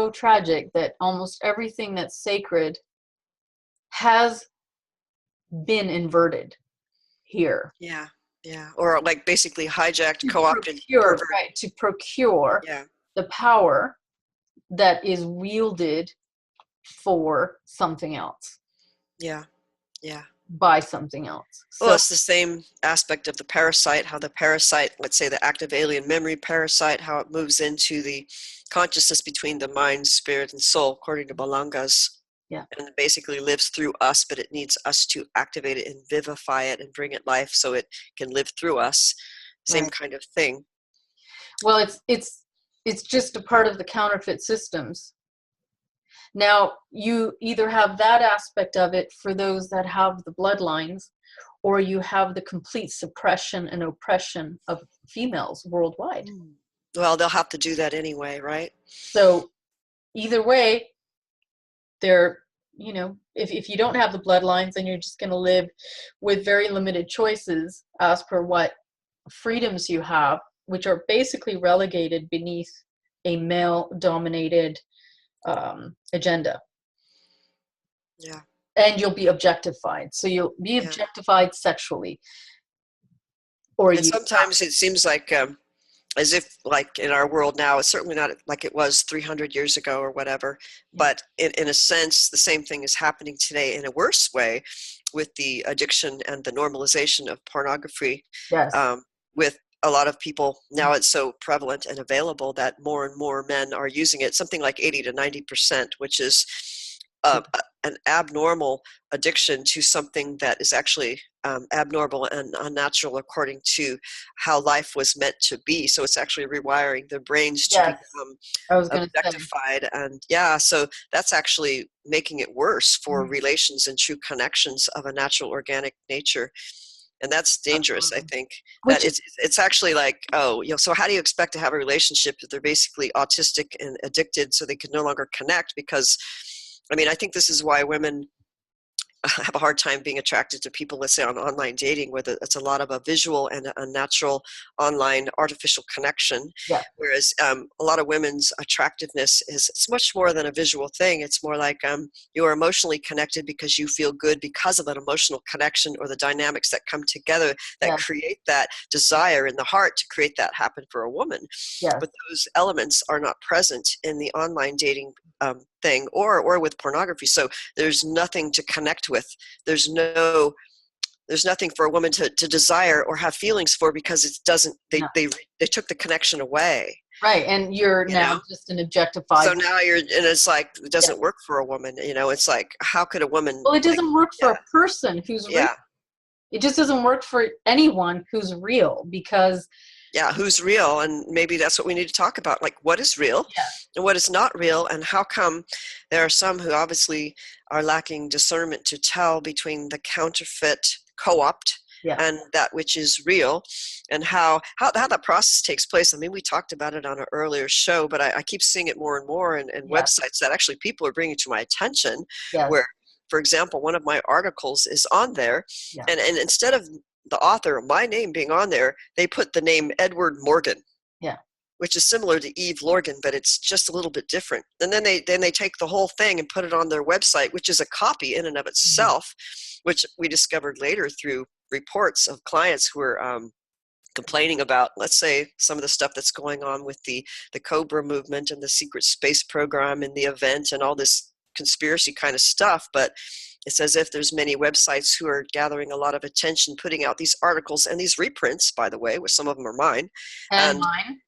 so tragic that almost everything that's sacred has been inverted here. Yeah. Yeah. Or like basically hijacked, co-opted. Right, to procure the power that is wielded for something else. Yeah. Yeah. By something else. Well, it's the same aspect of the parasite, how the parasite, let's say the active alien memory parasite, how it moves into the consciousness between the mind, spirit, and soul, according to Balangas. Yeah. And it basically lives through us, but it needs us to activate it and vivify it and bring it life so it can live through us. Same kind of thing. Well, it's just a part of the counterfeit systems. Now, you either have that aspect of it for those that have the bloodlines, or you have the complete suppression and oppression of females worldwide. Well, they'll have to do that anyway, right? So either way, they're, you know, if you don't have the bloodlines, then you're just going to live with very limited choices as per what freedoms you have, which are basically relegated beneath a male-dominated agenda. Yeah. And you'll be objectified. So you'll be objectified sexually. And sometimes it seems like as if like in our world now, it's certainly not like it was 300 years ago or whatever, but in a sense, the same thing is happening today in a worse way with the addiction and the normalization of pornography. With a lot of people, now it's so prevalent and available that more and more men are using it, something like 80 to 90%, which is an abnormal addiction to something that is actually abnormal and unnatural according to how life was meant to be. So it's actually rewiring the brains to become objectified. And so that's actually making it worse for relations and true connections of a natural organic nature. And that's dangerous, I think. That it's actually like, so how do you expect to have a relationship if they're basically autistic and addicted so they can no longer connect? Because, I mean, I think this is why women have a hard time being attracted to people, let's say, on online dating, where it's a lot of a visual and a natural online artificial connection. Whereas a lot of women's attractiveness it's much more than a visual thing. It's more like you are emotionally connected because you feel good because of an emotional connection or the dynamics that come together that create that desire in the heart to create that happen for a woman. But those elements are not present in the online dating thing or with pornography. So there's nothing to connect with. There's nothing for a woman to desire or have feelings for because it doesn't, they took the connection away. Right. And you're now just an objectified. So now and it's like, it doesn't work for a woman. You know, it's like, how could a woman? Well, it doesn't work for a person who's real. It just doesn't work for anyone who's real because who's real, and maybe that's what we need to talk about, like what is real and what is not real, and how come there are some who obviously are lacking discernment to tell between the counterfeit co-opt and that which is real, and how that process takes place. I mean, we talked about it on an earlier show, but I keep seeing it more and more in websites that actually people are bringing to my attention where, for example, one of my articles is on there and instead of the author, my name being on there, they put the name Edward Morgan, which is similar to Eve Lorgen, but it's just a little bit different. And then they take the whole thing and put it on their website, which is a copy in and of itself, which we discovered later through reports of clients who are complaining about, let's say, some of the stuff that's going on with the Cobra movement and the secret space program and the event and all this conspiracy kind of stuff. But it's as if there's many websites who are gathering a lot of attention, putting out these articles and these reprints, by the way, which some of them are mine. And mine.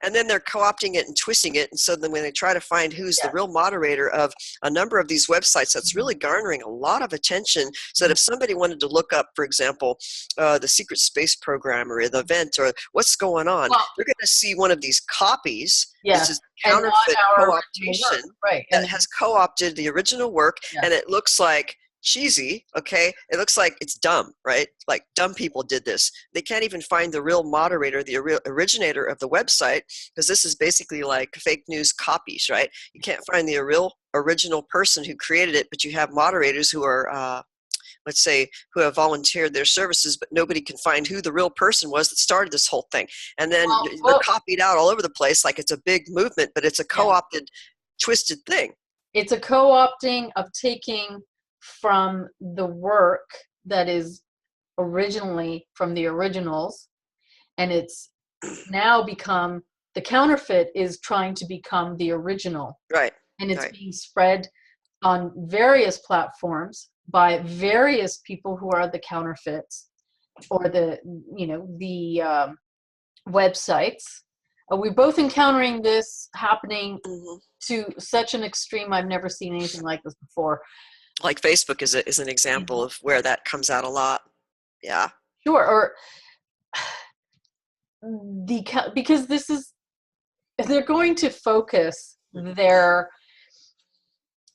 And then they're co-opting it and twisting it. And so then when they try to find who's the real moderator of a number of these websites, that's really garnering a lot of attention. So that if somebody wanted to look up, for example, the secret space program or the event or what's going on, they're going to see one of these copies. This is counterfeit co-optation that has co-opted the original work, and it looks like cheesy, okay? It looks like it's dumb, right? Like dumb people did this. They can't even find the real moderator, the originator of the website, because this is basically like fake news copies, right? You can't find the real original person who created it, but you have moderators who are, let's say, who have volunteered their services, but nobody can find who the real person was that started this whole thing. And then they're copied out all over the place like it's a big movement, but it's a co-opted twisted thing. It's a co-opting of taking from the work that is originally from the originals, and it's now become, the counterfeit is trying to become the original. Right. And it's right. being spread on various platforms by various people who are the counterfeits, or the, you know, the websites. We're both encountering this happening to such an extreme. I've never seen anything like this before. Like Facebook is an example of where that comes out a lot. Yeah. Sure. Or because this is, they're going to focus their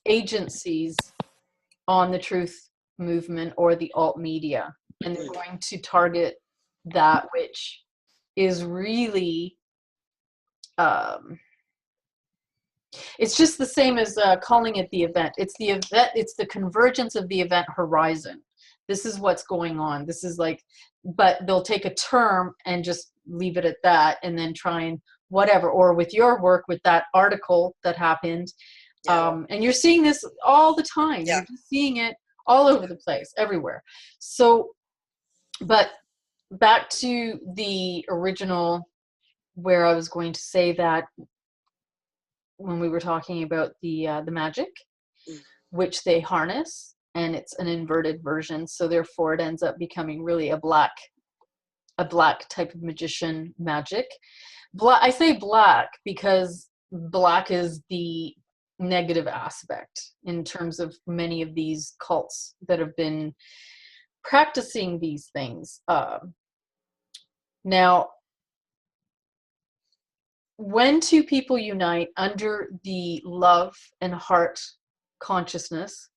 agencies on the truth movement or the alt media, and they're going to target that which is really it's just the same as calling it the event. It's the event, it's the convergence of the event horizon. This is what's going on. This is like, but they'll take a term and just leave it at that, and then try and whatever. Or with your work, with that article that happened, and you're seeing this all the time. You're just seeing it all over the place, everywhere. So, but back to the original, where I was going to say that when we were talking about the magic, which they harness, and it's an inverted version, so therefore it ends up becoming really a black type of magician magic. I say black because black is the negative aspect in terms of many of these cults that have been practicing these things. Now, when two people unite under the love and heart consciousness,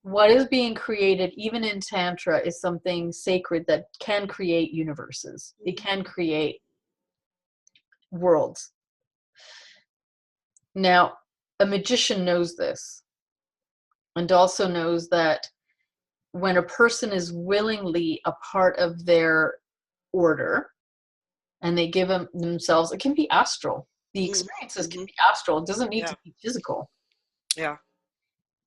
what is being created, even in Tantra, is something sacred that can create universes. It can create worlds. Now, a magician knows this, and also knows that when a person is willingly a part of their order, and they give themselves, it can be astral. The experiences can be astral. It doesn't need to be physical. Yeah.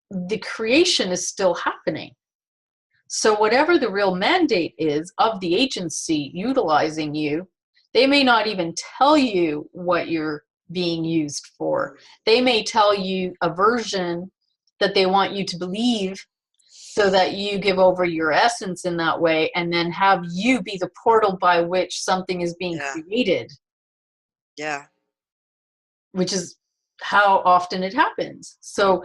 The creation is still happening. So whatever the real mandate is of the agency utilizing you, they may not even tell you what you're being used for. They may tell you a version that they want you to believe, so that you give over your essence in that way, and then have you be the portal by which something is being created. Yeah. Which is how often it happens. So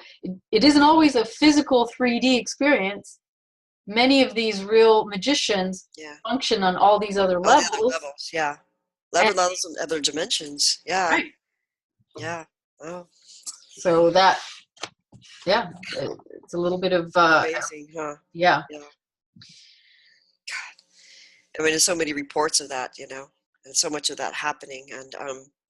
it isn't always a physical 3D experience. Many of these real magicians function on all these other levels. The other levels, yeah. Levels and other dimensions. Yeah. Right. Yeah. Oh. So that, it's a little bit of amazing, huh? Yeah. God. I mean, there's so many reports of that, you know, and so much of that happening. And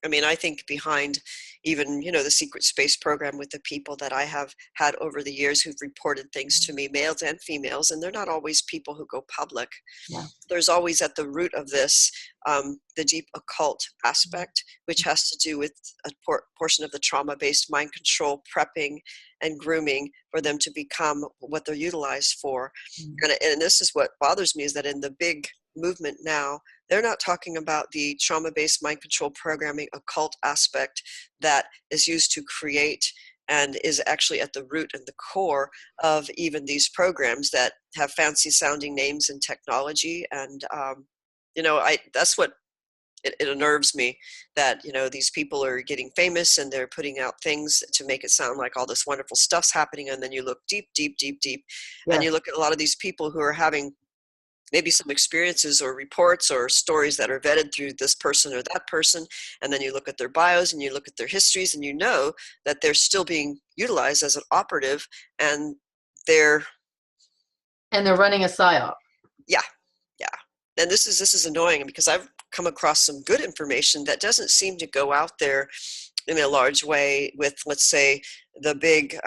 I mean, I think behind even, you know, the secret space program, with the people that I have had over the years who've reported things to me, males and females, and they're not always people who go public. Yeah. There's always at the root of this, the deep occult aspect, which has to do with a portion of the trauma-based mind control, prepping and grooming for them to become what they're utilized for. And this is what bothers me, is that in the big movement now, they're not talking about the trauma-based mind control programming occult aspect that is used to create and is actually at the root and the core of even these programs that have fancy sounding names and technology. And you know, that's what it unnerves me, that, you know, these people are getting famous and they're putting out things to make it sound like all this wonderful stuff's happening, and then you look deep and you look at a lot of these people who are having maybe some experiences or reports or stories that are vetted through this person or that person, and then you look at their bios and you look at their histories, and you know that they're still being utilized as an operative, and they're running a psyop. Yeah. And this is annoying, because I've come across some good information that doesn't seem to go out there in a large way with, let's say, the big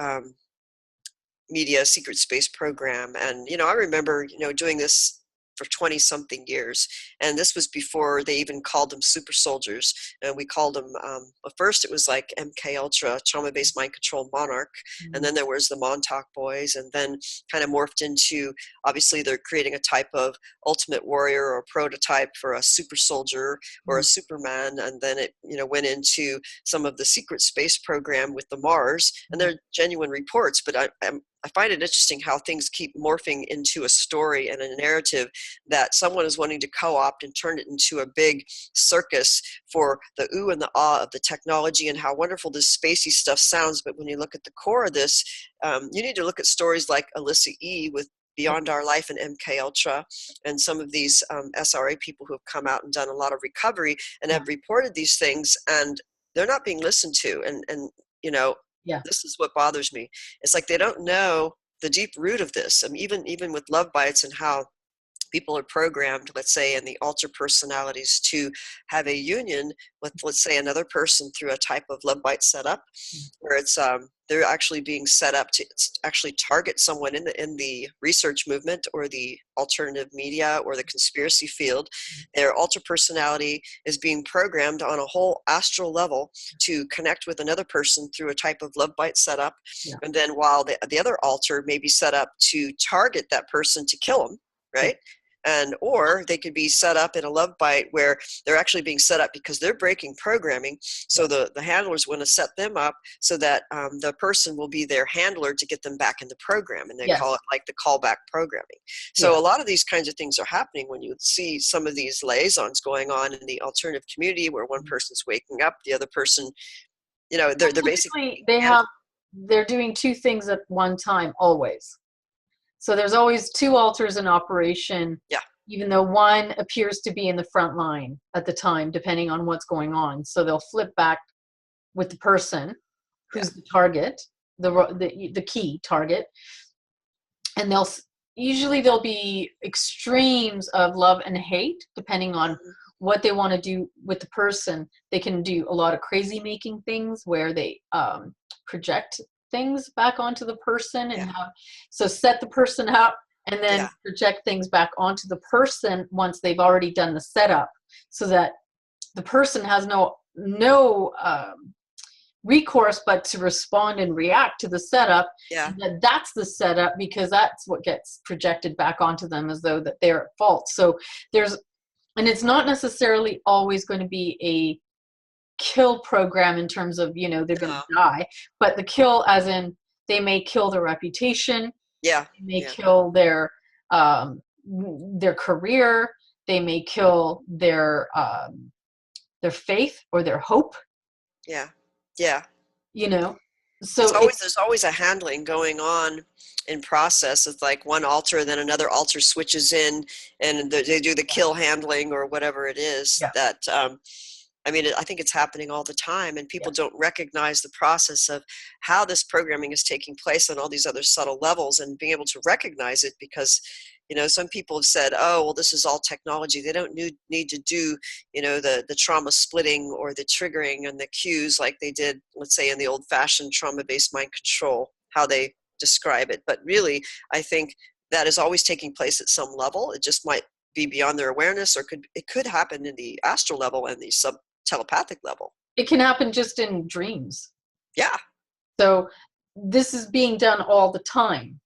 media secret space program. And, you know, I remember, you know, doing this for 20 something years. And this was before they even called them super soldiers. And we called them, but first it was like MKUltra, trauma-based mind control monarch. And then there was the Montauk boys, and then kind of morphed into, obviously they're creating a type of ultimate warrior or prototype for a super soldier or a Superman. And then it, went into some of the secret space program with the Mars, and they're genuine reports, but I find it interesting how things keep morphing into a story and a narrative that someone is wanting to co-opt and turn it into a big circus for the ooh and the ah of the technology and how wonderful this spacey stuff sounds. But when you look at the core of this, you need to look at stories like Alyssa E. with Beyond Our Life and MKUltra, and some of these SRA people who have come out and done a lot of recovery and have reported these things, and they're not being listened to. And this is what bothers me. It's like they don't know the deep root of this. Even with love bites and how people are programmed, let's say, in the alter personalities to have a union with, let's say, another person through a type of love bite setup, where it's they're actually being set up to actually target someone in the research movement or the alternative media or the conspiracy field. Their alter personality is being programmed on a whole astral level to connect with another person through a type of love bite setup. And then while the other alter may be set up to target that person to kill them, right? And or they could be set up in a love bite where they're actually being set up because they're breaking programming. So the handlers want to set them up so that the person will be their handler to get them back in the program. And they call it like the callback programming. So a lot of these kinds of things are happening when you see some of these Laze Ons going on in the alternative community where one person's waking up, the other person, they're basically they're doing two things at one time always. So there's always two alters in operation, even though one appears to be in the front line at the time, depending on what's going on. So they'll flip back with the person who's the target, the key target, and usually there'll be extremes of love and hate depending on what they want to do with the person. They can do a lot of crazy making things where they project things back onto the person and set the person up and then project things back onto the person once they've already done the setup, so that the person has no recourse but to respond and react to the setup. And that's the setup, because that's what gets projected back onto them as though that they're at fault. So and it's not necessarily always going to be a kill program in terms of they're going to die, but the kill as in they may kill their reputation, they may kill their career, they may kill their faith or their hope. So there's always a handling going on in process. It's like one alter, then another alter switches in and they do the kill handling or whatever it is that I think it's happening all the time, and people don't recognize the process of how this programming is taking place on all these other subtle levels, and being able to recognize it, because, some people have said, oh, well, this is all technology. They don't need to do, the trauma splitting or the triggering and the cues like they did, let's say, in the old-fashioned trauma-based mind control, how they describe it. But really, I think that is always taking place at some level. It just might be beyond their awareness, or it could happen in the astral level and the telepathic level. It can happen just in dreams. So this is being done all the time.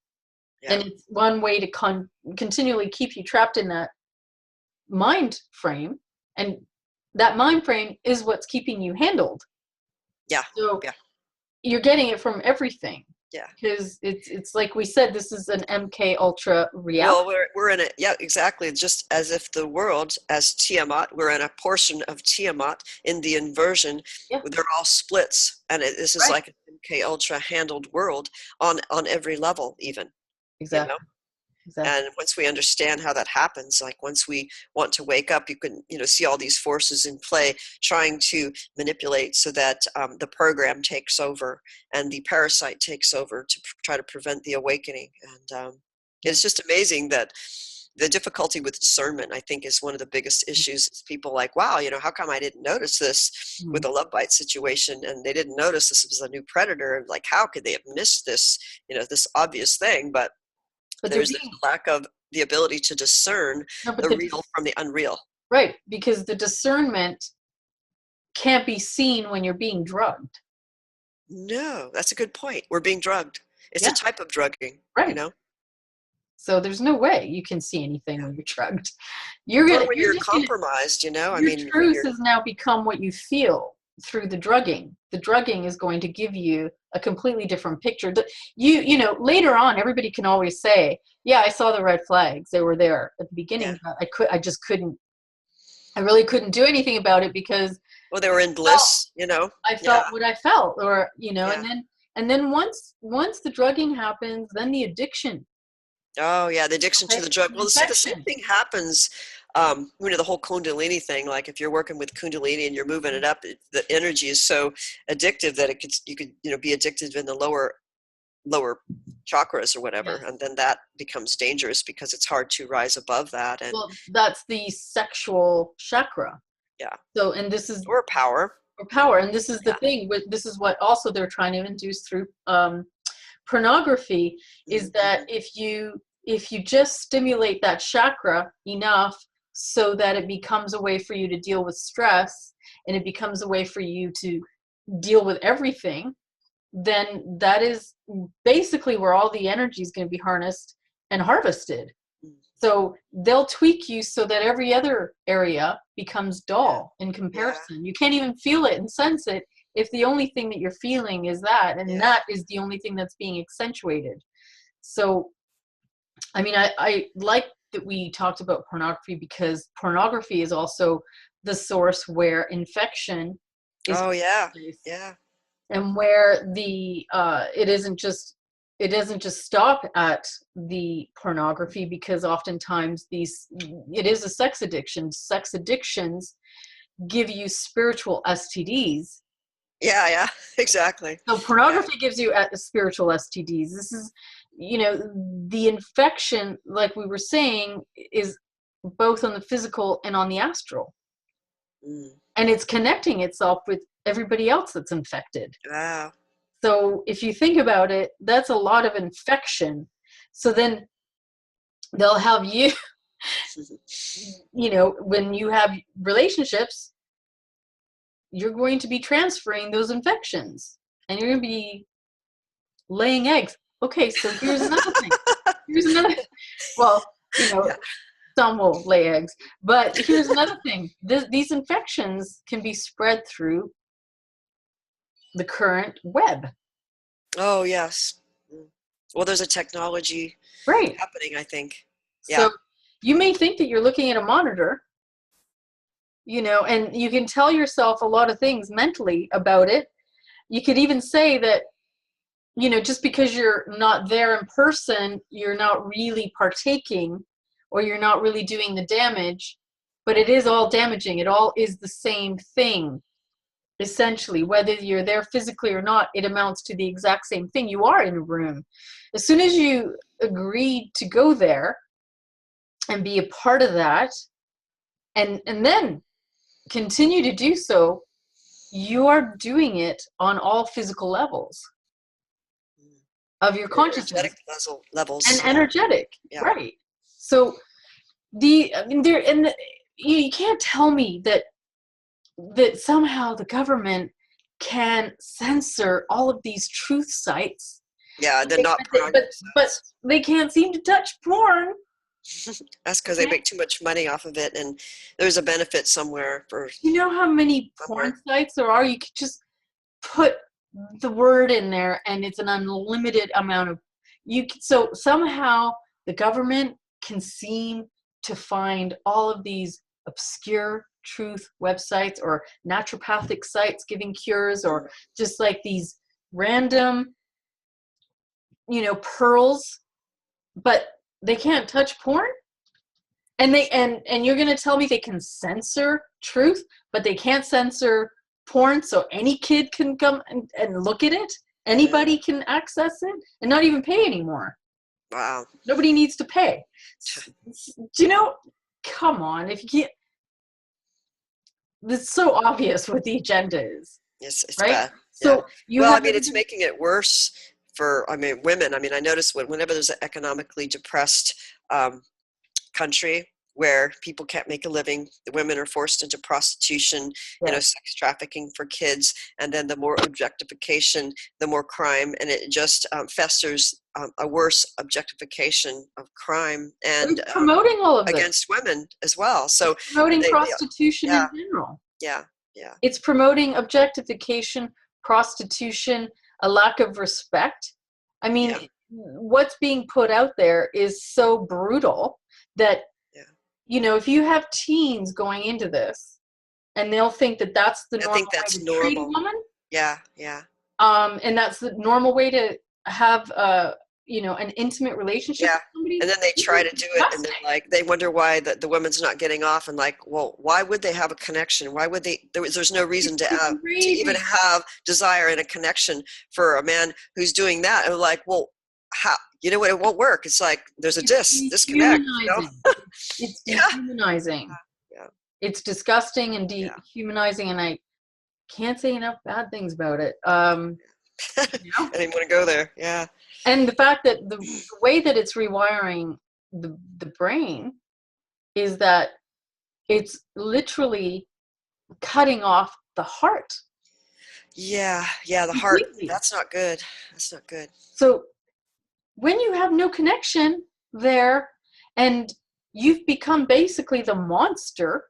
And it's one way to continually keep you trapped in that mind frame, and that mind frame is what's keeping you handled. So you're getting it from everything. Because it's like we said, this is an MKUltra reality. Well, we're in it. Exactly. Just as if the world, as Tiamat, we're in a portion of Tiamat in the inversion. They're all splits, and this is like an MKUltra handled world on every level, even. Exactly. And once we understand how that happens, like once we want to wake up, you can, see all these forces in play trying to manipulate so that the program takes over and the parasite takes over to try to prevent the awakening. And it's just amazing that the difficulty with discernment, I think, is one of the biggest issues. Is people like, wow, how come I didn't notice this with a love bite situation? And they didn't notice this was a new predator. Like, how could they have missed this, this obvious thing? But there's this lack of the ability to discern No, but the real from the unreal. Right, because the discernment can't be seen when you're being drugged. No, that's a good point. We're being drugged. It's Yeah. a type of drugging, Right. you know? So there's no way you can see anything when you're drugged. Or when you're compromised, you know? I your mean, truth has now become what you feel through the drugging. The drugging is going to give you a completely different picture. You know, later on, everybody can always say, yeah, I saw the red flags. They were there at the beginning. Yeah. But I really couldn't do anything about it because well, they were in bliss, you know? I felt what I felt, or, you know, Yeah. and then once the drugging happens, then the addiction. Oh, yeah, the addiction to the drug. Well, see, the same thing happens, you know, the whole Kundalini thing. Like if you're working with Kundalini and you're moving it up, the energy is so addictive that you could, you know, be addicted in the lower chakras or whatever. Yes. And then that becomes dangerous because it's hard to rise above that. And well, that's the sexual chakra. yeah. So, and this is or power. Or power, and this is the thing. This is what also they're trying to induce through pornography, is that if you just stimulate that chakra enough so that it becomes a way for you to deal with stress, and it becomes a way for you to deal with everything, then that is basically where all the energy is going to be harnessed and harvested. So they'll tweak you so that every other area becomes dull in comparison. You can't even feel it and sense it if the only thing that you're feeling is that, and that is the only thing that's being accentuated. So, I mean, I like that we talked about pornography, because pornography is also the source where infection is. Oh, yeah. Placed, yeah. and where it doesn't just stop at the pornography, because oftentimes it is a sex addiction. Sex addictions give you spiritual STDs. Yeah, exactly. So pornography gives you spiritual STDs. This is, you know, the infection, like we were saying, is both on the physical and on the astral. And it's connecting itself with everybody else that's infected. Wow. So if you think about it, that's a lot of infection. So then they'll have you, you know, when you have relationships, you're going to be transferring those infections, and you're going to be laying eggs. Okay, so here's another thing. Well, you know, some will lay eggs. But here's another thing. These infections can be spread through the current web. Oh, yes. Well, there's a technology happening, I think. So you may think that you're looking at a monitor, you know, and you can tell yourself a lot of things mentally about it. You could even say that, you know, just because you're not there in person, you're not really partaking, or you're not really doing the damage, but it is all damaging. It all is the same thing. Essentially, whether you're there physically or not, it amounts to the exact same thing. You are in a room. As soon as you agree to go there and be a part of that, and then continue to do so, you are doing it on all physical levels of your consciousness. Energetic levels. And energetic, right. So you can't tell me that somehow the government can censor all of these truth sites. Yeah, they're not but they can't seem to touch porn. That's because they make too much money off of it, and there's a benefit somewhere for. You know how many porn sites there are? You could just put the word in there, and it's an unlimited amount of. So somehow the government can seem to find all of these obscure truth websites or naturopathic sites giving cures, or just like these random, you know, pearls, but they can't touch porn. And you're going to tell me they can censor truth, but they can't censor porn, so any kid can come and look at it? Anybody can access it and not even pay anymore. Wow. Nobody needs to pay. Do you know, come on, if you can't, it's so obvious what the agenda is. Yes, it's right? bad. So it's making it worse for, women. I notice whenever there's an economically depressed country where people can't make a living. The women are forced into prostitution, sex trafficking for kids. And then the more objectification, the more crime. And it just festers a worse objectification of crime and promoting all of this against women as well. So it's promoting prostitution in general. Yeah. Yeah. It's promoting objectification, prostitution, a lack of respect. I mean, what's being put out there is so brutal that, if you have teens going into this and they'll think that that's the normal way to treat a woman. Yeah, yeah. And that's the normal way to have, an intimate relationship with somebody. And then they try to do it and then they wonder why the woman's not getting off and well, why would they have a connection? Why would they, there's no reason to even have desire and a connection for a man who's doing that. And well, how? You know what? It won't work. It's like there's a disconnect. It's dehumanizing. Yeah. It's disgusting and dehumanizing, and I can't say enough bad things about it. I didn't want to go there. Yeah. And the fact that the way that it's rewiring the brain is that it's literally cutting off the heart. Yeah, the heart. That's not good. That's not good. So when you have no connection there and you've become basically the monster,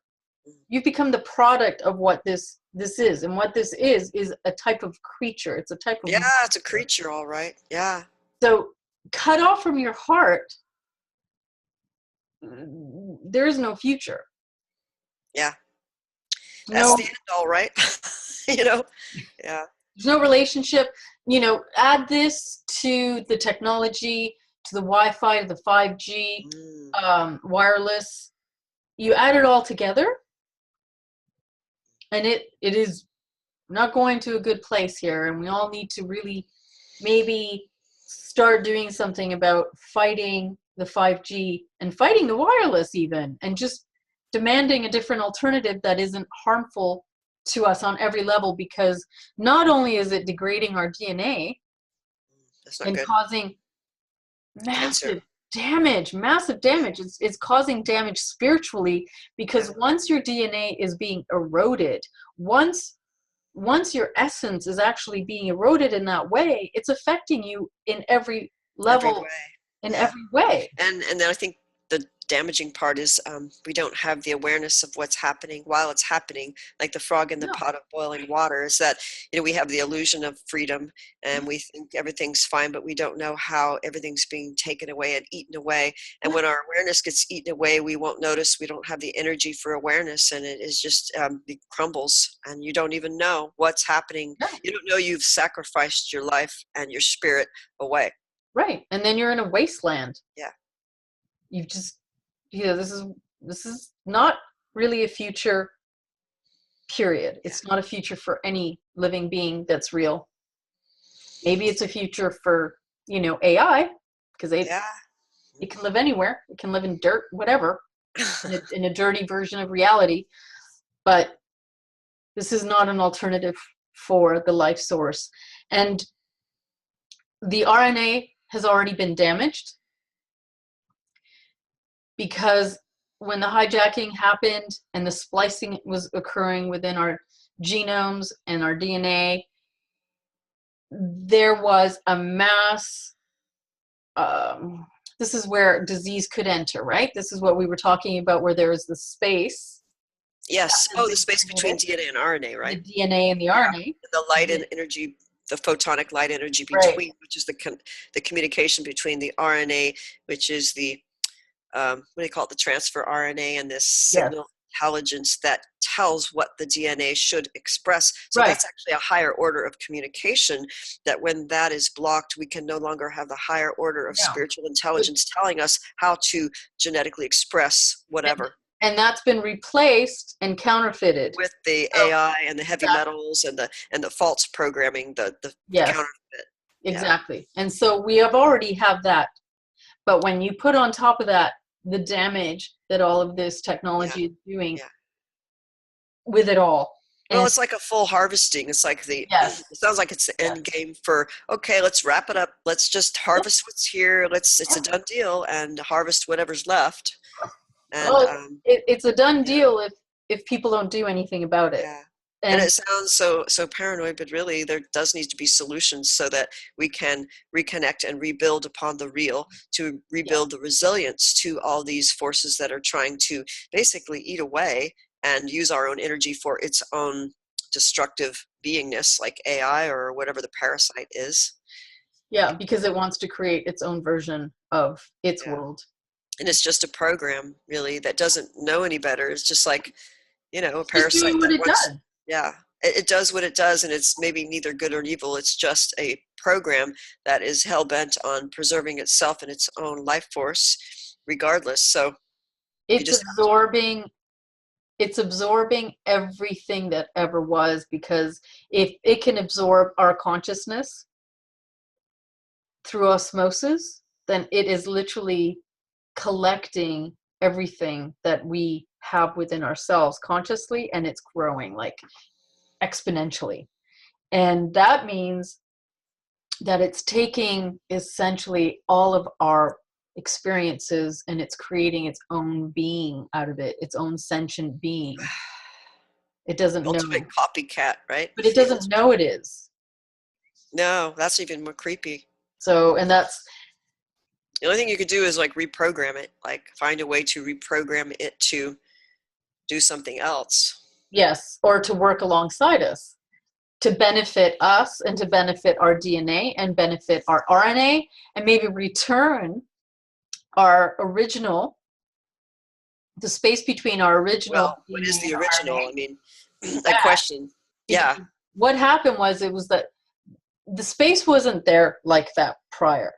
you've become the product of what this is. And what this is a type of creature. It's a type of monster. It's a creature, all right. Yeah. So cut off from your heart, there is no future. Yeah. That's the end, all right. Yeah. There's no relationship. Add this to the technology, to the Wi-Fi, to the 5G, wireless. You add it all together, and it is not going to a good place here. And we all need to really maybe start doing something about fighting the 5G and fighting the wireless even, and just demanding a different alternative that isn't harmful to us on every level, because not only is it degrading our DNA and causing massive damage, it's causing damage spiritually, because once your DNA is being eroded, once your essence is actually being eroded in that way, it's affecting you in every level, every way. And then I think the damaging part is we don't have the awareness of what's happening while it's happening, like the frog in the pot of boiling water. Is that we have the illusion of freedom and we think everything's fine, but we don't know how everything's being taken away and eaten away. And when our awareness gets eaten away, we won't notice. We don't have the energy for awareness, and it is just it crumbles, and you don't even know what's happening. You don't know you've sacrificed your life and your spirit away. Right, and then you're in a wasteland. Yeah. You've just, this is not really a future, period. It's not a future for any living being that's real. Maybe it's a future for, AI, because it can live anywhere. It can live in dirt, whatever, in a dirty version of reality. But this is not an alternative for the life source. And the RNA has already been damaged, because when the hijacking happened and the splicing was occurring within our genomes and our DNA, there was a mass, this is where disease could enter, right? This is what we were talking about, where there is the space. Yes. The space between DNA and RNA, right? The DNA and the RNA. The light and energy, the photonic light energy between, which is the communication between the RNA, which is the what do they call it, the transfer RNA, and this signal intelligence that tells what the DNA should express. So that's actually a higher order of communication, that when that is blocked, we can no longer have the higher order of spiritual intelligence telling us how to genetically express whatever. And that's been replaced and counterfeited with the AI and the heavy metals and the false programming, the counterfeit. Exactly. And so we already have that. But when you put on top of that the damage that all of this technology is doing with it all. Well, it's like a full harvesting. It's like it sounds like it's the end game for, okay, let's wrap it up. Let's just harvest what's here. It's a done deal, and harvest whatever's left. And Well, it's a done deal if people don't do anything about it. yeah. And And it sounds so paranoid, but really there does need to be solutions so that we can reconnect and rebuild upon the real, to rebuild the resilience to all these forces that are trying to basically eat away and use our own energy for its own destructive beingness, like AI or whatever the parasite is. yeah, because it wants to create its own version of its world. And it's just a program, really, that doesn't know any better. It's just like, a It's parasite just doing what it does. Yeah, it does what it does, and it's maybe neither good or evil. It's just a program that is hell-bent on preserving itself and its own life force regardless. So It's absorbing everything that ever was, because if it can absorb our consciousness through osmosis, then it is literally collecting everything that we have within ourselves consciously, and it's growing like exponentially. And that means that it's taking essentially all of our experiences and it's creating its own being out of it, its own sentient being. It doesn't know. Ultimate copycat, right? But it doesn't know it is. No, that's even more creepy. So, and that's the only thing you could do is like reprogram it, like find a way to reprogram it to do something else. Yes, or to work alongside us, to benefit us and to benefit our DNA and benefit our RNA, and maybe return our original, the space between our original. Well, what is the original? RNA. I mean, a question. Yeah. What happened was, it was that the space wasn't there like that prior.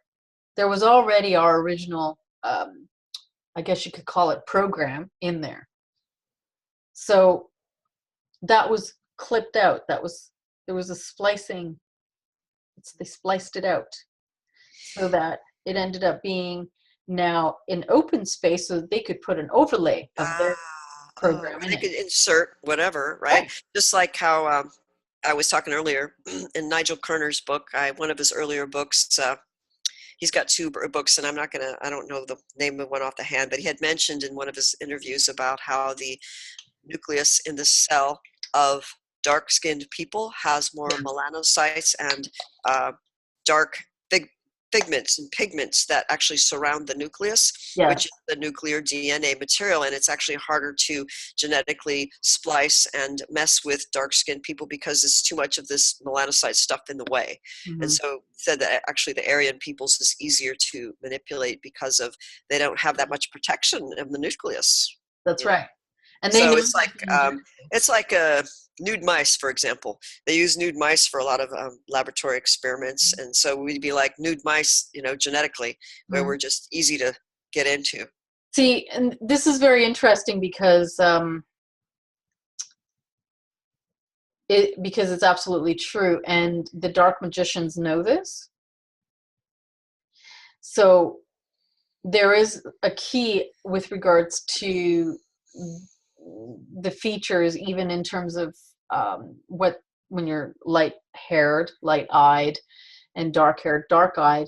There was already our original, I guess you could call it, program in there. So that was clipped out. There was a splicing. They spliced it out so that it ended up being now in open space, so that they could put an overlay of their program in they it. could insert whatever, right? Just like how I was talking earlier in Nigel Kerner's book, one of his earlier books, he's got two books, and I don't know the name of one off the hand, but he had mentioned in one of his interviews about how the nucleus in the cell of dark-skinned people has more melanocytes and dark pigments and pigments that actually surround the nucleus, which is the nuclear DNA material, and it's actually harder to genetically splice and mess with dark-skinned people because there's too much of this melanocyte stuff in the way. Mm-hmm. And so said that actually the Aryan peoples is easier to manipulate because of they don't have that much protection of the nucleus. That's right. And so it's like nude mice, for example. They use nude mice for a lot of laboratory experiments, and so we'd be like nude mice, genetically, where we're just easy to get into. See, and this is very interesting because it's absolutely true, and the dark magicians know this. So there is a key with regards to the features, even in terms of when you're light-haired, light-eyed, and dark-haired, dark-eyed,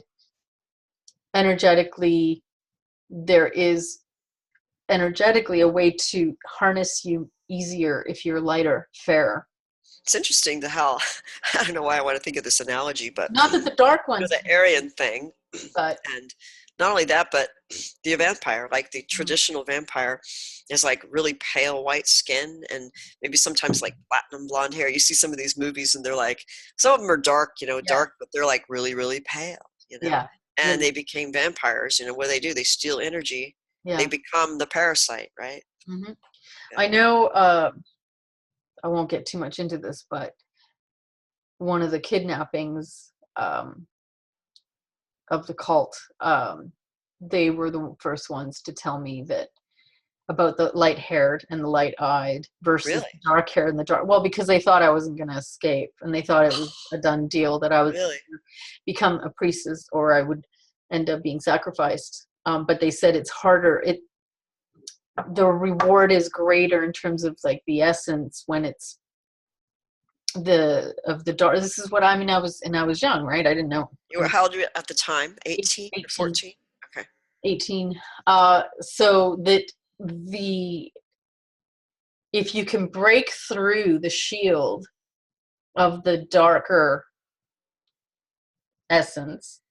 energetically, there is energetically a way to harness you easier if you're lighter, fairer. It's interesting how, I don't know why I want to think of this analogy, but not that the dark ones, the Aryan thing, but and not only that, but the vampire, like the traditional vampire, is like really pale white skin and maybe sometimes like platinum blonde hair. You see some of these movies and they're like, some of them are dark, dark, but they're like really, really pale, and they became vampires. What do? They steal energy. Yeah. They become the parasite, right? Mm-hmm. Yeah. I know, I won't get too much into this, but one of the kidnappings of the cult, they were the first ones to tell me that about the light-haired and the light-eyed versus the dark-haired and the dark. Well, because they thought I wasn't going to escape, and they thought it was a done deal that I would become a priestess or I would end up being sacrificed. But they said it's harder. The reward is greater in terms of like the essence when it's the dark. This is what I was young, right? I didn't know. How old were you at the time? 18 or 14? Okay. 18. So that if you can break through the shield of the darker essence,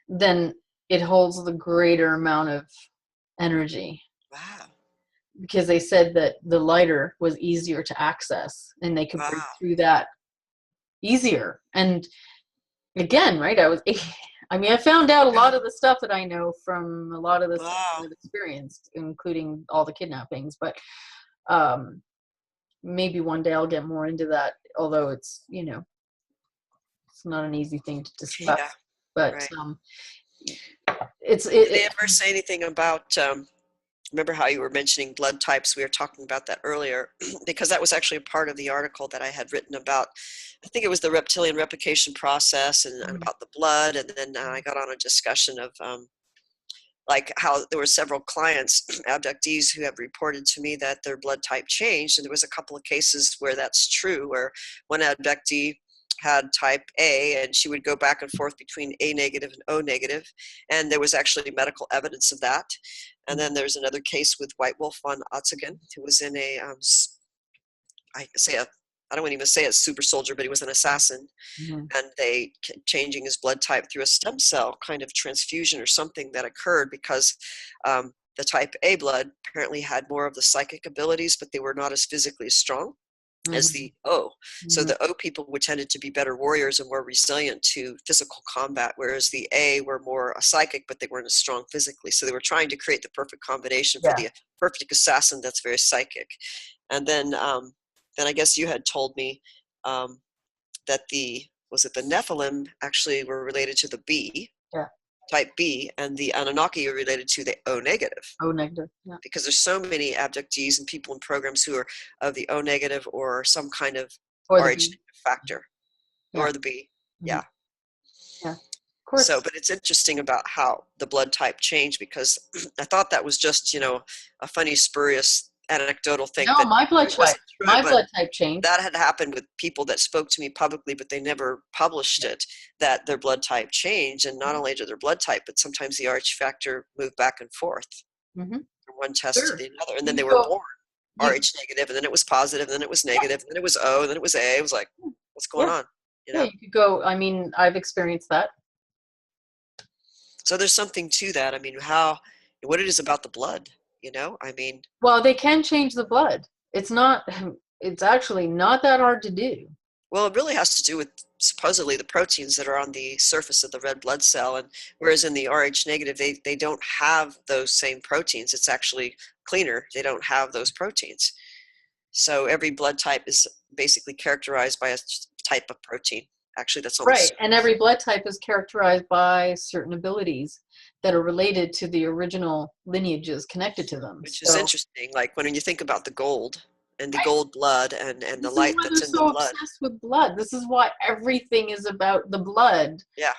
then it holds the greater amount of energy. Wow. Because they said that the lighter was easier to access and they could break through that easier. And again, right, I found out a lot of the stuff that I know from a lot of the stuff that I've experienced, including all the kidnappings, but maybe one day I'll get more into that, although it's, it's not an easy thing to discuss. Yeah, but right. Did they ever say anything about remember how you were mentioning blood types? We were talking about that earlier because that was actually a part of the article that I had written about. I think it was the reptilian replication process and about the blood. And then I got on a discussion of like how there were several clients, abductees, who have reported to me that their blood type changed. And there was a couple of cases where that's true, where one abductee had type A and she would go back and forth between A negative and O negative. And there was actually medical evidence of that. And then there's another case with White Wolf von Otzingen, who was in I don't even say a super soldier, but he was an assassin. And they kept changing his blood type through a stem cell kind of transfusion or something that occurred because the type A blood apparently had more of the psychic abilities, but they were not as physically strong as the O. So the O people would tended to be better warriors and more resilient to physical combat, whereas the A were more psychic, but they weren't as strong physically. So they were trying to create the perfect combination for the perfect assassin that's very psychic. And then I guess you had told me that the Nephilim actually were related to the B, type B, and the Anunnaki are related to the O negative. O negative, because there's so many abductees and people in programs who are of the O negative or some kind of RH factor, or the B. Yeah. Yeah. Of course. So, but it's interesting about how the blood type changed, because I thought that was just, a funny, spurious, anecdotal thing. No, my blood type changed. That had happened with people that spoke to me publicly, but they never published it, that their blood type changed. And not only did their blood type, but sometimes the RH factor moved back and forth from one test to the other. And then they were born RH negative, and then it was positive, and then it was negative, and then it was O, and then it was A. It was like, what's going on? Yeah, you could go, I've experienced that. So there's something to that. What it is about the blood, Well, they can change the blood. It's actually not that hard to do. Well, it really has to do with supposedly the proteins that are on the surface of the red blood cell. And whereas in the RH negative, they don't have those same proteins. It's actually cleaner. They don't have those proteins. So every blood type is basically characterized by a type of protein. Actually, that's right. And every blood type is characterized by certain abilities that are related to the original lineages connected to them. Which is interesting. Like when you think about the gold and the gold blood and the light that's in the blood. Obsessed with blood. This is why everything is about the blood. Yeah.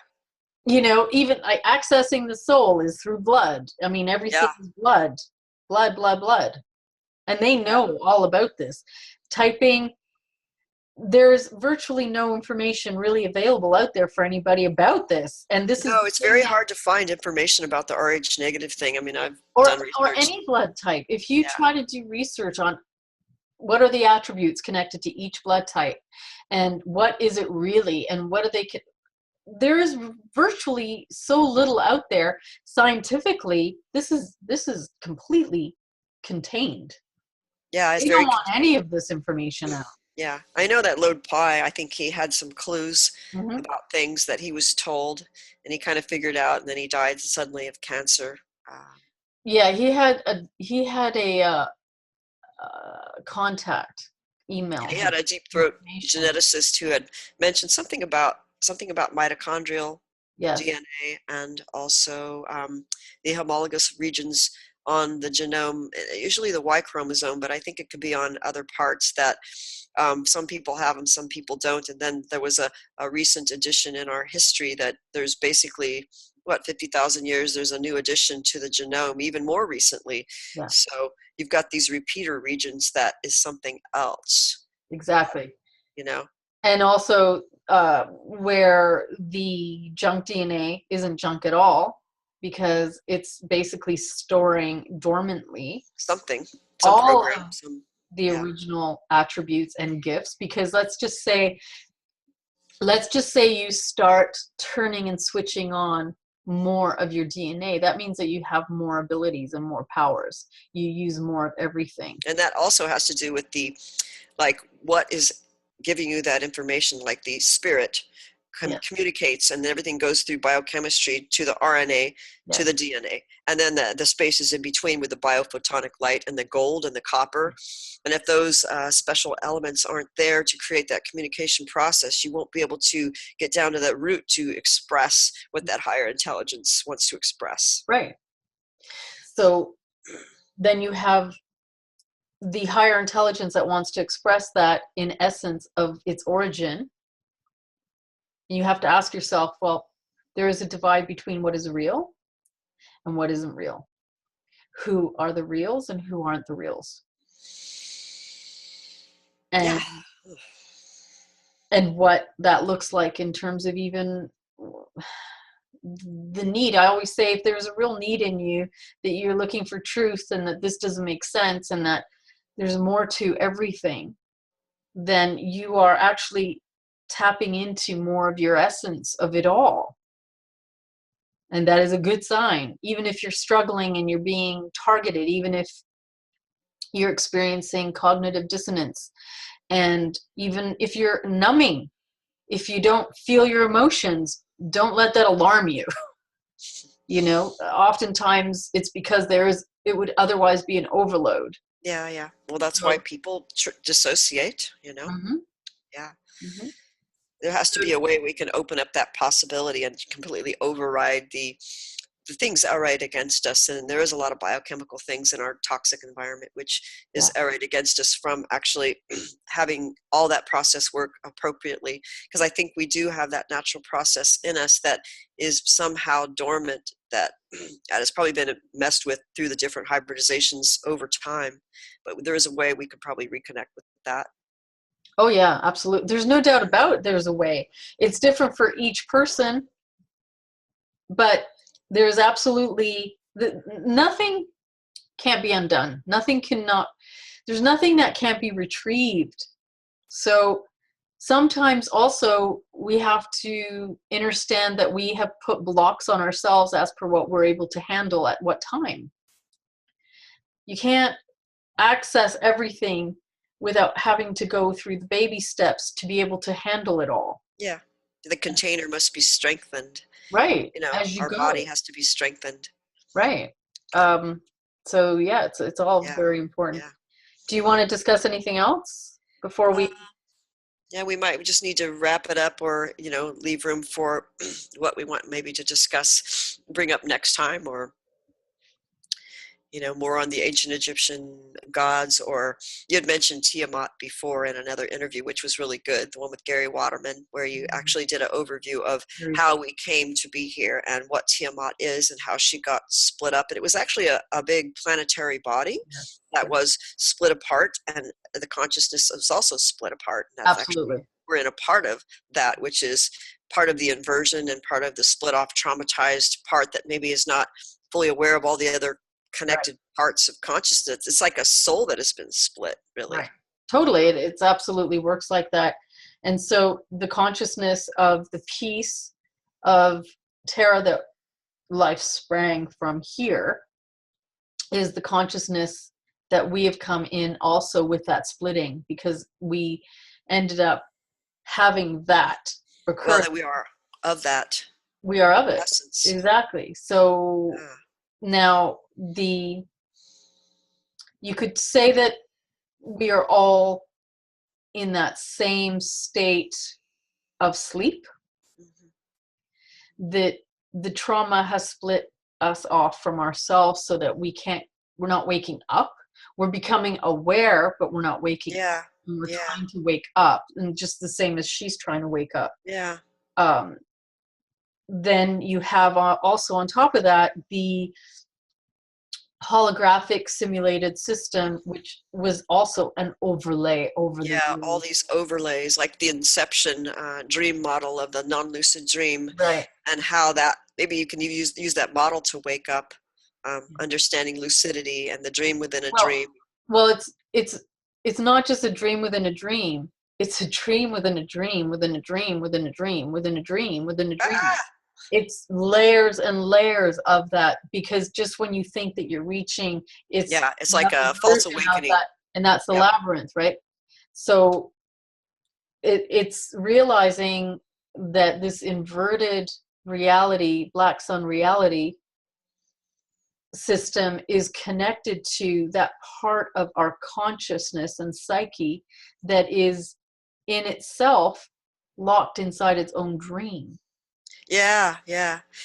Even accessing the soul is through blood. Everything is blood. Blood. And they know all about this. Typing, there's virtually no information really available out there for anybody about this. And it's very hard to find information about the RH negative thing. I've done research. Or any blood type. If you try to do research on what are the attributes connected to each blood type and what is it really and what are they, there is virtually so little out there scientifically. This is completely contained. Yeah, they don't want any of this information out. Yeah, I know that Lode Pie, I think he had some clues about things that he was told, and he kind of figured out, and then he died suddenly of cancer. Yeah, he had a contact email. He had a deep throat geneticist who had mentioned something about mitochondrial DNA and also the homologous regions on the genome, usually the Y chromosome, but I think it could be on other parts that some people have them, some people don't. And then there was a recent addition in our history that there's basically, 50,000 years, there's a new addition to the genome, even more recently. Yeah. So you've got these repeater regions that is something else. Exactly. And also where the junk DNA isn't junk at all. because it's basically storing dormantly something, some all program, of some, the original attributes and gifts. Because let's just say you start turning and switching on more of your DNA. That means that you have more abilities and more powers. You use more of everything. And that also has to do with the, like, what is giving you that information, like the spirit communicates, and everything goes through biochemistry to the RNA, to the DNA, and then the spaces in between with the biophotonic light and the gold and the copper. And if those special elements aren't there to create that communication process, you won't be able to get down to that root to express what that higher intelligence wants to express. Right. So then you have the higher intelligence that wants to express that in essence of its origin. You have to ask yourself, well, there is a divide between what is real and what isn't real. Who are the reals and who aren't the reals? And, and what that looks like in terms of even the need. I always say, if there's a real need in you, that you're looking for truth and that this doesn't make sense and that there's more to everything, then you are actually tapping into more of your essence of it all. And that is a good sign. Even if you're struggling and you're being targeted, even if you're experiencing cognitive dissonance, and even if you're numbing, if you don't feel your emotions, don't let that alarm you. You know, oftentimes it's because it would otherwise be an overload. Yeah. Well, that's why people dissociate, you know? Mm-hmm. Yeah. Mm-hmm. There has to be a way we can open up that possibility and completely override the things that are right against us. And there is a lot of biochemical things in our toxic environment, which is right against us from actually having all that process work appropriately. Because I think we do have that natural process in us that is somehow dormant, that has probably been messed with through the different hybridizations over time. But there is a way we could probably reconnect with that. Oh yeah, absolutely. There's no doubt about it. There's a way. It's different for each person, but there's absolutely nothing can't be undone. There's nothing that can't be retrieved. So sometimes also we have to understand that we have put blocks on ourselves as per what we're able to handle at what time. You can't access everything without having to go through the baby steps to be able to handle it all. Yeah. The container must be strengthened. Right. You know, as you our go. body has to be strengthened. Right. So yeah, it's all very important. Yeah. Do you want to discuss anything else before we? Yeah, we just need to wrap it up, or, you know, leave room for what we want maybe to discuss, bring up next time, or, you know, more on the ancient Egyptian gods. Or you had mentioned Tiamat before in another interview, which was really good, the one with Gary Waterman, where you actually did an overview of how we came to be here and what Tiamat is and how she got split up. And it was actually a big planetary body that was split apart, and the consciousness was also split apart. And that's Absolutely. actually, we're in a part of that, which is part of the inversion and part of the split off traumatized part that maybe is not fully aware of all the other connected parts of consciousness. It's like a soul that has been split, really. Right. Totally. It's absolutely works like that. And so the consciousness of the piece of Terra that life sprang from here is the consciousness that we have come in also with that splitting, because we ended up having that occur. Well, that we are of that. We are of it. Essence. Exactly. So now you could say that we are all in that same state of sleep, that the trauma has split us off from ourselves so that we're not waking up. We're becoming aware, but we're not waking up. And we're trying to wake up, and just the same as she's trying to wake up. Yeah. Then you have also on top of that the holographic simulated system, which was also an overlay over all these overlays, like the inception dream model of the non-lucid dream, right, and how that maybe you can use that model to wake up, understanding lucidity and the dream within a dream. Well, it's not just a dream within a dream. It's a dream within a dream within a dream within a dream within a dream within a dream. It's layers and layers of that, because just when you think that you're reaching, it's like a false awakening, and that's the labyrinth, right? So it's realizing that this inverted reality, black sun reality system, is connected to that part of our consciousness and psyche that is in itself locked inside its own dream. Yeah.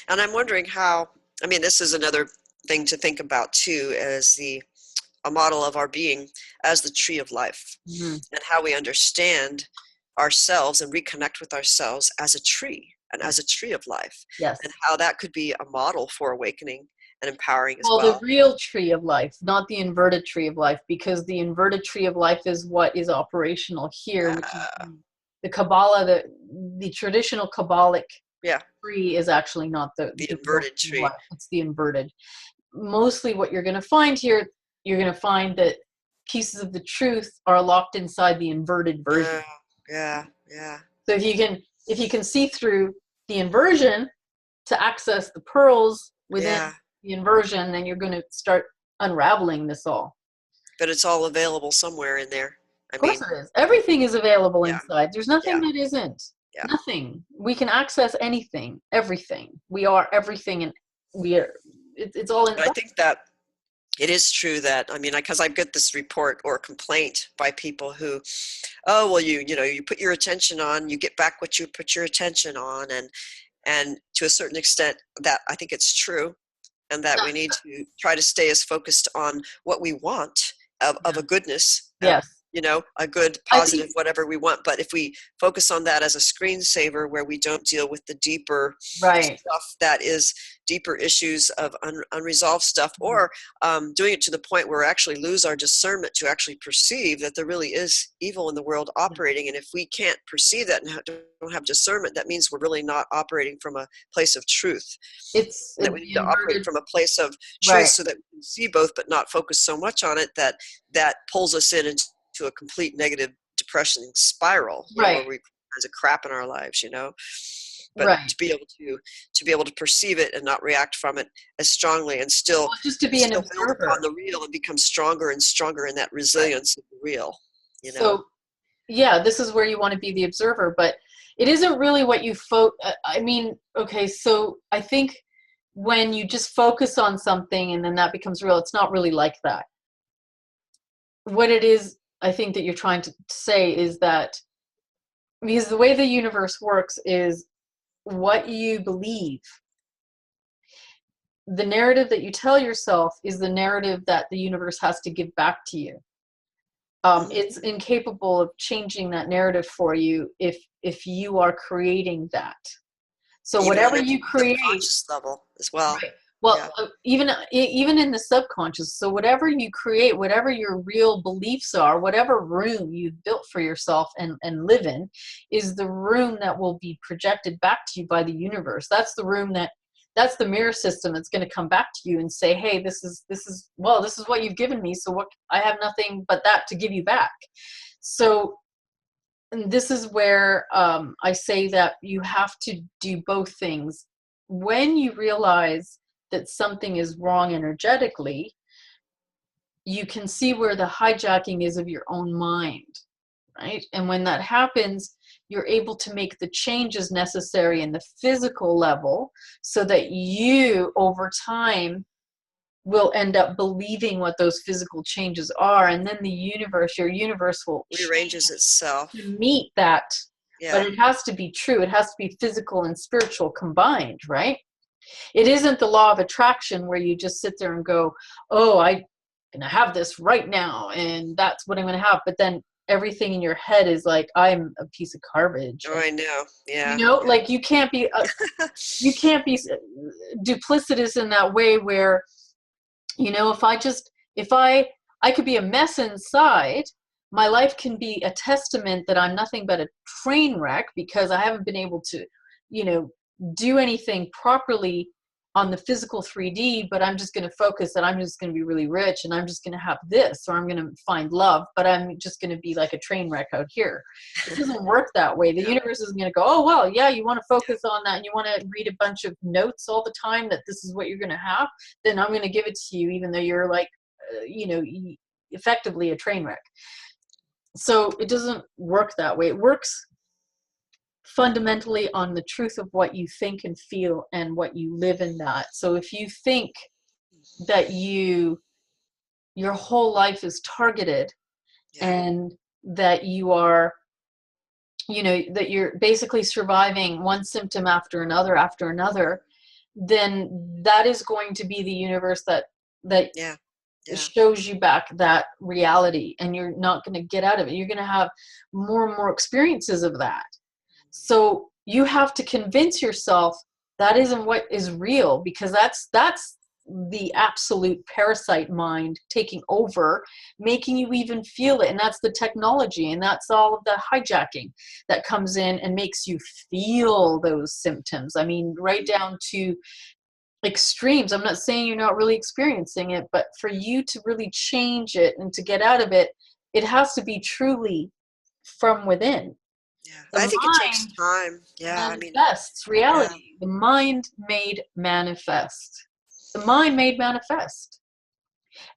And I'm wondering how, I mean, this is another thing to think about too, as a model of our being as the tree of life, and how we understand ourselves and reconnect with ourselves as a tree and as a tree of life. Yes. And how that could be a model for awakening and empowering as well. Well, the real tree of life, not the inverted tree of life, because the inverted tree of life is what is operational here, which is the Kabbalah, the traditional Kabbalic tree is actually not the inverted tree. Life. It's the inverted. Mostly what you're going to find here, you're going to find that pieces of the truth are locked inside the inverted version. Yeah. So if you can see through the inversion to access the pearls within the inversion, then you're going to start unraveling this all. But it's all available somewhere in there. Of course it is. Everything is available inside. There's nothing that isn't. Nothing. We can access anything, everything. We are everything, and it's all inside. I think that it is true that, I mean, because I get this report or complaint by people who, oh, well, you put your attention on, you get back what you put your attention on, and to a certain extent that I think it's true, and that we need to try to stay as focused on what we want of a goodness. Yes. A good, positive, whatever we want. But if we focus on that as a screensaver, where we don't deal with the deeper stuff, that is deeper issues of unresolved stuff, or doing it to the point where we actually lose our discernment to actually perceive that there really is evil in the world operating. And if we can't perceive that and don't have discernment, that means we're really not operating from a place of truth. That we need to operate from a place of truth, so that we can see both, but not focus so much on it that pulls us into a complete negative depression spiral, where we has a crap in our lives, But to be able to perceive it and not react from it as strongly, and still just to be an observer on the real and become stronger and stronger in that resilience of the real. So this is where you want to be the observer, but it isn't really what you so I think when you just focus on something and then that becomes real, it's not really like that. What it is, I think, that you're trying to say is that, because the way the universe works is what you believe. The narrative that you tell yourself is the narrative that the universe has to give back to you. It's incapable of changing that narrative for you if you are creating that. So even whatever you create, level as well. Right. Well, even in the subconscious, so whatever you create, whatever your real beliefs are, whatever room you've built for yourself and live in, is the room that will be projected back to you by the universe. That's the room that's the mirror system that's going to come back to you and say, hey, this is what you've given me, so what, I have nothing but that to give you back. So, and this is where I say that you have to do both things. When you realize that something is wrong energetically, you can see where the hijacking is of your own mind, right? And when that happens, you're able to make the changes necessary in the physical level, so that you, over time, will end up believing what those physical changes are, and then your universe will rearranges itself to meet that. But it has to be true. It has to be physical and spiritual combined, right? It isn't the law of attraction where you just sit there and go, oh, I'm going to have this right now, and that's what I'm going to have. But then everything in your head is like, I'm a piece of garbage. Oh, I know. Yeah. Like you can't be duplicitous in that way where, if I could be a mess inside, my life can be a testament that I'm nothing but a train wreck because I haven't been able to, do anything properly on the physical 3D, but I'm just going to focus that I'm just going to be really rich and I'm just going to have this, or I'm going to find love, but I'm just going to be like a train wreck out here. It doesn't work that way. The universe is going to go, oh, well, yeah, you want to focus on that and you want to read a bunch of notes all the time that this is what you're going to have, then I'm going to give it to you, even though you're like, effectively a train wreck. So it doesn't work that way. It works fundamentally on the truth of what you think and feel and what you live in that. So if you think that your whole life is targeted, and that you are, that you're basically surviving one symptom after another, then that is going to be the universe that shows you back that reality, and you're not going to get out of it. You're going to have more and more experiences of that. So you have to convince yourself that isn't what is real, because that's the absolute parasite mind taking over, making you even feel it. And that's the technology, and that's all of the hijacking that comes in and makes you feel those symptoms. I mean, right down to extremes. I'm not saying you're not really experiencing it, but for you to really change it and to get out of it, it has to be truly from within. Yeah, I think it takes time. Yeah, manifests reality. Yeah. The mind made manifest. The mind made manifest.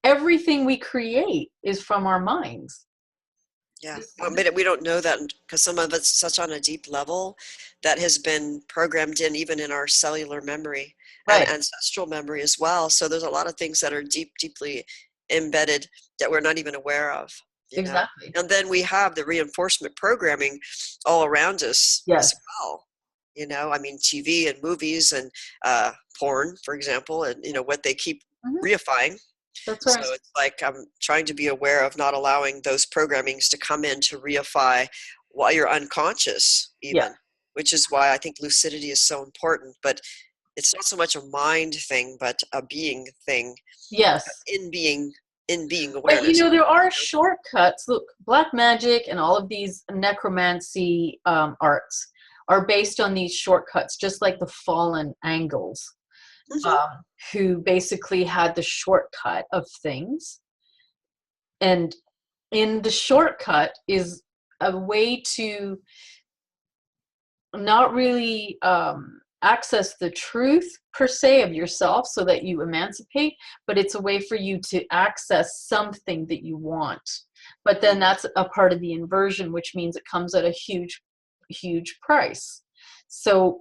Everything we create is from our minds. Yeah, but we don't know that because some of it's such on a deep level that has been programmed in, even in our cellular memory and ancestral memory as well. So there's a lot of things that are deeply embedded that we're not even aware of. Exactly. And then we have the reinforcement programming all around us as well. TV and movies and porn, for example, and what they keep reifying. That's right. So it's like I'm trying to be aware of not allowing those programmings to come in to reify while you're unconscious, even, which is why I think lucidity is so important. But it's not so much a mind thing, but a being thing. Yes. In being awareness. But there are shortcuts. Look, black magic and all of these necromancy arts are based on these shortcuts, just like the fallen angels, who basically had the shortcut of things. And in the shortcut is a way to not really access the truth per se of yourself so that you emancipate, but it's a way for you to access something that you want. But then that's a part of the inversion, which means it comes at a huge price. So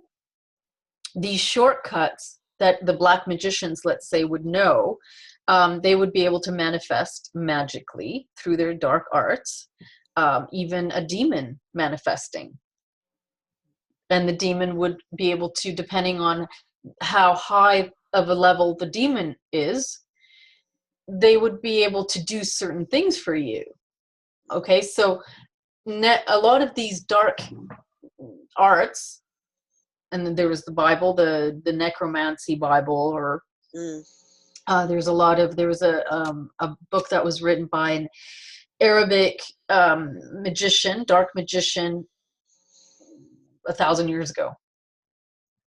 these shortcuts that the black magicians, let's say, would know, they would be able to manifest magically through their dark arts, even a demon manifesting. And the demon would be able to, depending on how high of a level the demon is, they would be able to do certain things for you. Okay, so a lot of these dark arts, and then there was the Bible, the necromancy Bible, or there was a book that was written by an Arabic magician, dark magician, 1,000 years ago,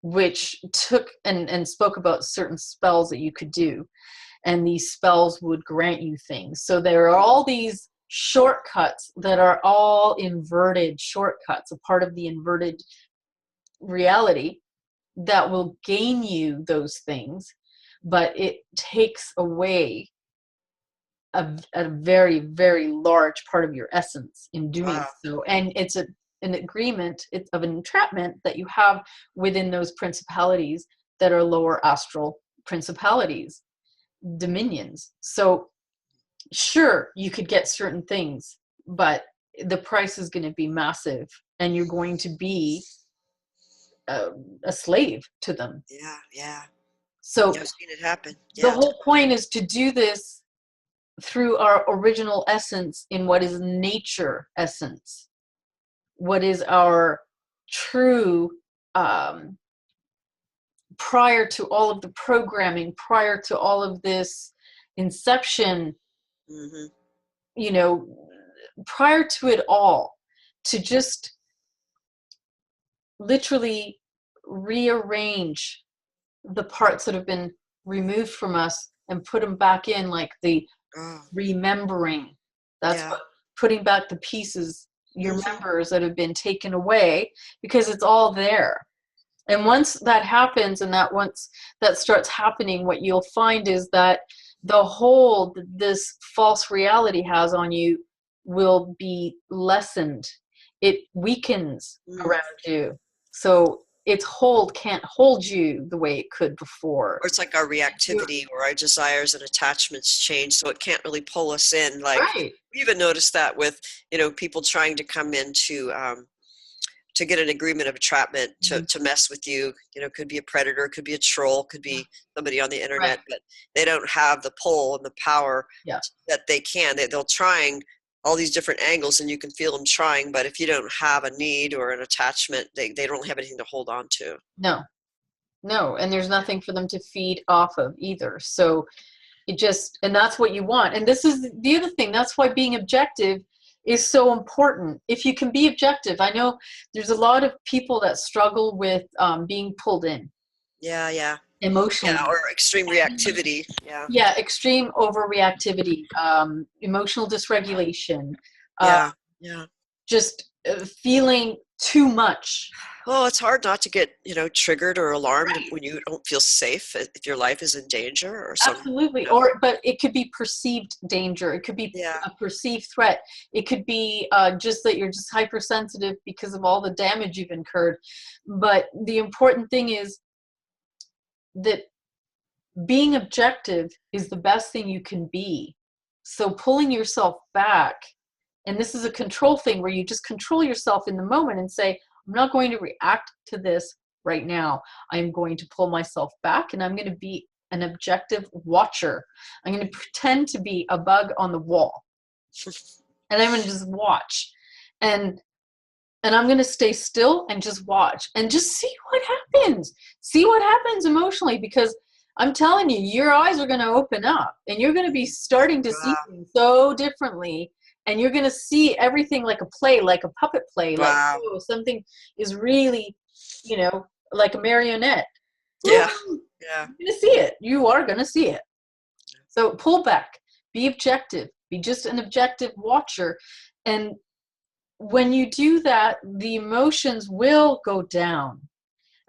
which took and spoke about certain spells that you could do, and these spells would grant you things. So there are all these shortcuts that are all inverted shortcuts, a part of the inverted reality that will gain you those things, but it takes away a very, very large part of your essence in doing so. And it's an agreement of an entrapment that you have within those principalities that are lower astral principalities, dominions. So sure, you could get certain things, but the price is going to be massive, and you're going to be a slave to them. Yeah. So I've seen it happen. The whole point is to do this through our original essence, in what is nature essence, what is our true, prior to all of the programming, prior to all of this inception, prior to it all, to just literally rearrange the parts that have been removed from us and put them back in, like the remembering. That's what, putting back the pieces, your members that have been taken away, because it's all there. And once that happens, and once that starts happening, what you'll find is that the hold this false reality has on you will be lessened. It weakens around you. So its hold can't hold you the way it could before. Or it's like our reactivity or our desires and attachments change, so it can't really pull us in. Like, we even noticed that with, people trying to come in to get an agreement of entrapment to mess with you. Could be a predator, could be a troll, could be somebody on the internet, but they don't have the pull and the power that they can. They'll trying all these different angles, and you can feel them trying, but if you don't have a need or an attachment, they don't have anything to hold on to. No, and there's nothing for them to feed off of either. So and that's what you want. And this is the other thing. That's why being objective is so important. If you can be objective, I know there's a lot of people that struggle with being pulled in. Yeah. Emotionally. Yeah, or extreme reactivity. Yeah, extreme overreactivity, emotional dysregulation. Just feeling too much. Oh, it's hard not to get, triggered or alarmed when you don't feel safe, if your life is in danger or something. Absolutely. But it could be perceived danger. It could be a perceived threat. It could be just that you're just hypersensitive because of all the damage you've incurred. But the important thing is that being objective is the best thing you can be. So pulling yourself back, and this is a control thing where you just control yourself in the moment and say, I'm not going to react to this right now. I'm going to pull myself back, and I'm going to be an objective watcher. I'm going to pretend to be a bug on the wall, and I'm going to just watch. And I'm going to stay still and just watch and just see what happens. See what happens emotionally, because I'm telling you, your eyes are going to open up, and you're going to be starting to see things so differently. And you're going to see everything like a play, like a puppet play. Like, oh, something is really, like a marionette. Yeah. You're going to see it. You are going to see it. So pull back. Be objective. Be just an objective watcher. And when you do that, the emotions will go down,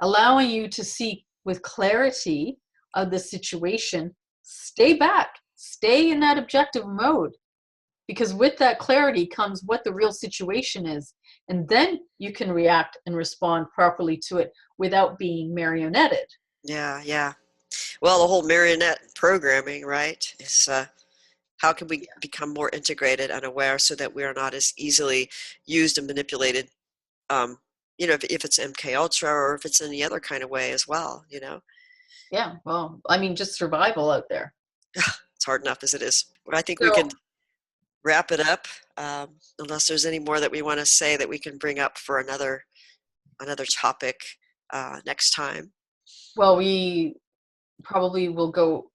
allowing you to see with clarity of the situation. Stay back. Stay in that objective mode. Because with that clarity comes what the real situation is. And then you can react and respond properly to it without being marionetted. Yeah. Well, the whole marionette programming, right, is how can we become more integrated and aware so that we are not as easily used and manipulated, if it's MKUltra or if it's any other kind of way as well, Yeah, well, I mean, just survival out there. It's hard enough as it is. But I think we can wrap it up, unless there's any more that we want to say that we can bring up for another topic next time. Well, we probably will go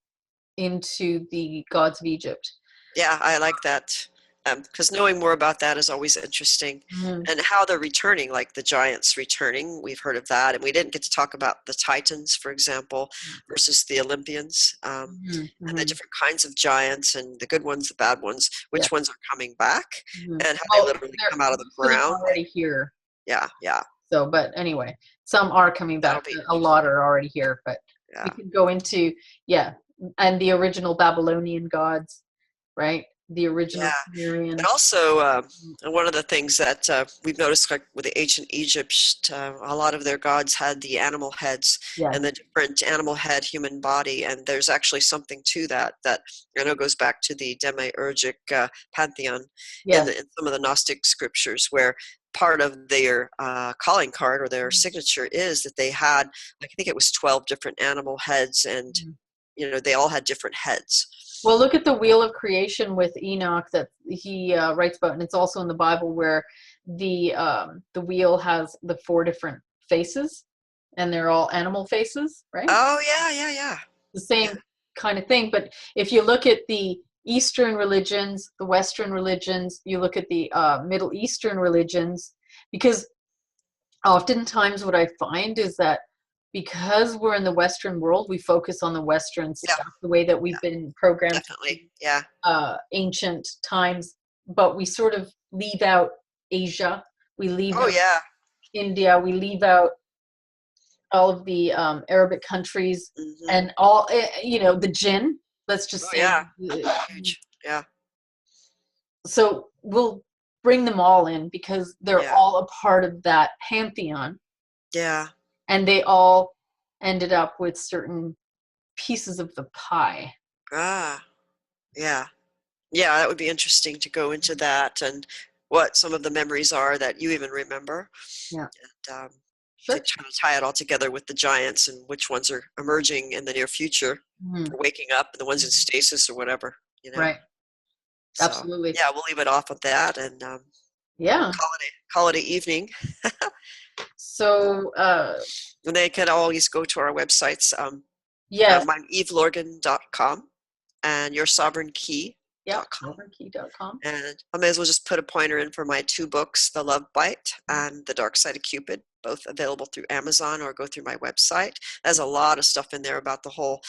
into the gods of Egypt. Yeah, I like that, because knowing more about that is always interesting. And how they're returning, like the giants returning, we've heard of that, and we didn't get to talk about the Titans, for example, versus the Olympians, and the different kinds of giants, and the good ones, the bad ones, which ones are coming back, and how they literally come out of the ground. Already here. Yeah. So, but anyway, some are coming back. A lot are already here, but we can go into and the original Babylonian gods, right? The original Sumerian. And also, one of the things that we've noticed, like with the ancient Egypt, a lot of their gods had the animal heads and the different animal head, human body, and there's actually something to that I know goes back to the demiurgic pantheon in some of the Gnostic scriptures, where part of their calling card or their signature is that they had, I think it was 12 different animal heads, and they all had different heads. Well, look at the wheel of creation with Enoch that he writes about, and it's also in the Bible, where the wheel has the 4 different faces, and they're all animal faces, right? Oh yeah. The same kind of thing. But if you look at the Eastern religions, the Western religions, you look at the Middle Eastern religions, because oftentimes what I find is that because we're in the Western world, we focus on the Western stuff, the way that we've been programmed. Definitely. Ancient times, but we sort of leave out Asia. We leave out India. We leave out all of the Arabic countries and all, the jinn. Let's just say. Huge. Yeah. So we'll bring them all in because they're all a part of that pantheon. Yeah. And they all ended up with certain pieces of the pie. Ah, yeah. Yeah, that would be interesting to go into that and what some of the memories are that you even remember. Yeah. And sure. to kind of tie it all together with the giants and which ones are emerging in the near future, or waking up, and the ones in stasis or whatever, Right. So, absolutely. Yeah, we'll leave it off with that and call it an evening. So and they can always go to our websites. Yes. EveLorgen.com and yoursovereignKey.com. sovereignKey.com. And I may as well just put a pointer in for my 2 books, The Love Bite and The Dark Side of Cupid, both available through Amazon or go through my website. There's a lot of stuff in there about the whole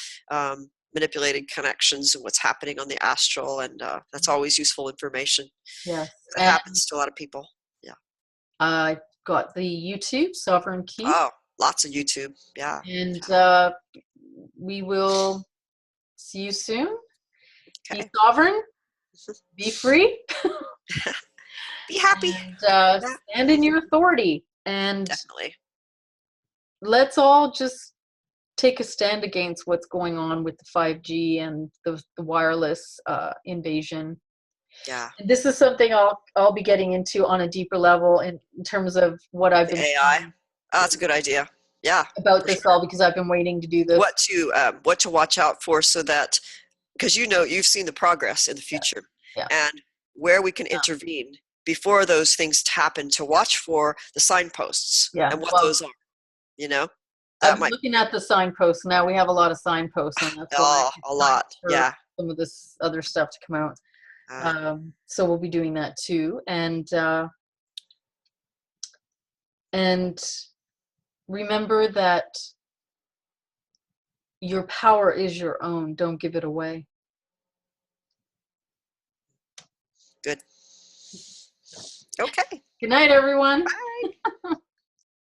manipulated connections and what's happening on the astral, and that's always useful information. Yes. It happens to a lot of people. Yeah. I got the YouTube, Sovereign Key. Oh, lots of YouTube. Yeah. And we will see you soon. Okay. Be sovereign. Be free. Be happy. And stand in your authority. And definitely. Let's all just take a stand against what's going on with the 5G and the wireless invasion. Yeah. And this is something I'll be getting into on a deeper level in terms of what I've been AI. Oh, that's a good idea. Yeah. About this all, because I've been waiting to do this. What to watch out for, so that, because you've seen the progress in the future, and where we can intervene before those things happen, to watch for the signposts and what those are. I'm looking at the signposts now. We have a lot of signposts, and that's why a lot. Yeah. Some of this other stuff to come out. So we'll be doing that too, and remember that your power is your own. Don't give it away. Good. Okay. Good night, everyone. Bye.